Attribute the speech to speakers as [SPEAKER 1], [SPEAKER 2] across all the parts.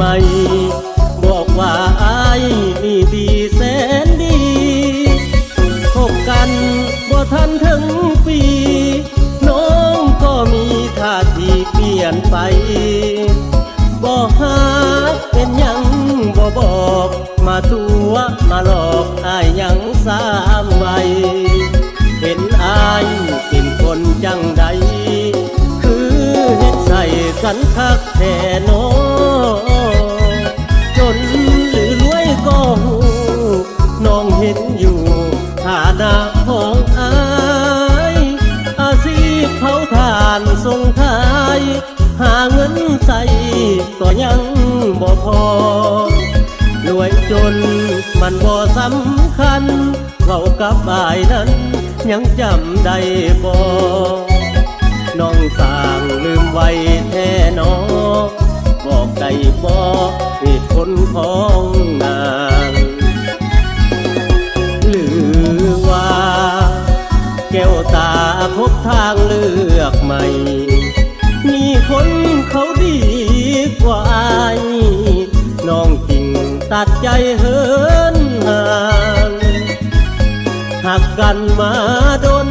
[SPEAKER 1] ใหม่บอกว่าอายนี่ดีแสนดีคบกันบ่ทันถึงปีน้องก็มีท่าทีเปลี่ยนไปบ่หาเป็นยังบ่บอกมาตัวมาหลอกอายยังสามไว้เห็นอายเป็นคนจังใดคือเฮ็ดใส่กันคักแท่น้อจนหรือรวยก็หูน้องเห็นอยู่ฐานะของอายอาชีพเผาถ่านส่งขายหาเงินใส่ก็ยังบ่พอรวยจนมันบ่สำคัญเขากับบ่ายนั้นยังจำได้บ่น้องสร้างลืมไว้แท้นอบอกได้บ่เหตุผลของนางหรือว่าแก้วตาพบทางเลือกใหม่มีคนเขาดีกว่าอายน้องจริงตัดใจเหินห่างหักกันมาดน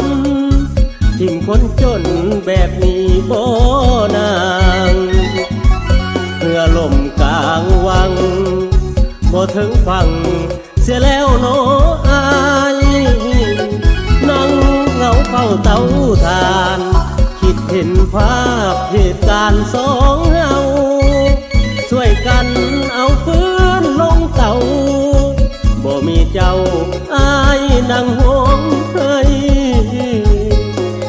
[SPEAKER 1] ทิ้งคนจนแบบนี้บ่นางเมื่อลมกลางวังบ่ถึงฝั่งเสียแล้วโนอายนั่งเหงาเฝ้าเตาถ่านคิดเห็นภาพเหตุการณ์สองเฮาช่วยกันเอาปืนลงเตาบ่มีเจ้าอายนั่งห่วงเคย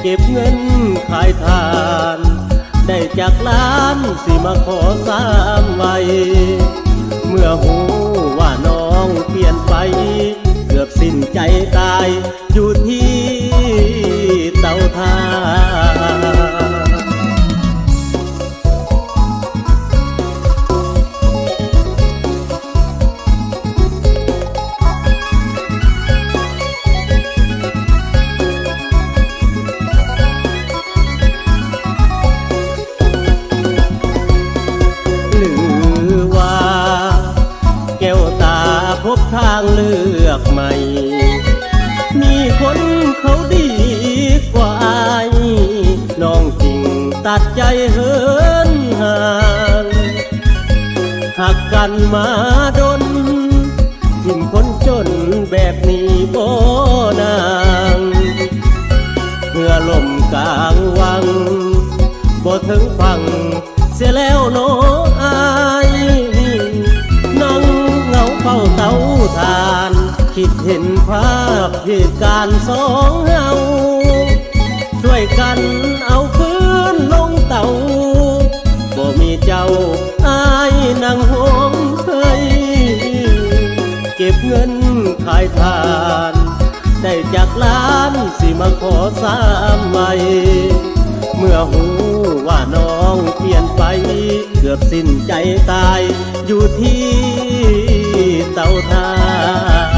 [SPEAKER 1] เก็บเงินขายทานได้จากล้านสิมาขอสามไว้เมื่อหูว่าน้องเปลี่ยนไปเกือบสิ้นใจตายอยู่ที่เตาถ่านพบทางเลือกใหม่มีคนเขาดีกว่าอายน้องจริงตัดใจเหินห่างหักกันมาดนทิ้งคนจนแบบนี้บ่นางเมื่อลมกลางวังบ่ถึงฝั่งเสียแล้วโนอายนั่งเหงาเฝ้าเตาถ่านคิดเห็นภาพเหตุการณ์สองเฮาช่วยกันเอาปืนลงเตาบ่มีเจ้าอายนั่งห่วงเคยเก็บเงินขายทานได้จากล้านสิมาขอสามไว้เมื่อหูว่าน้องเปลี่ยนไปเกือบสิ้นใจตายอยู่ที่เตาถ่าน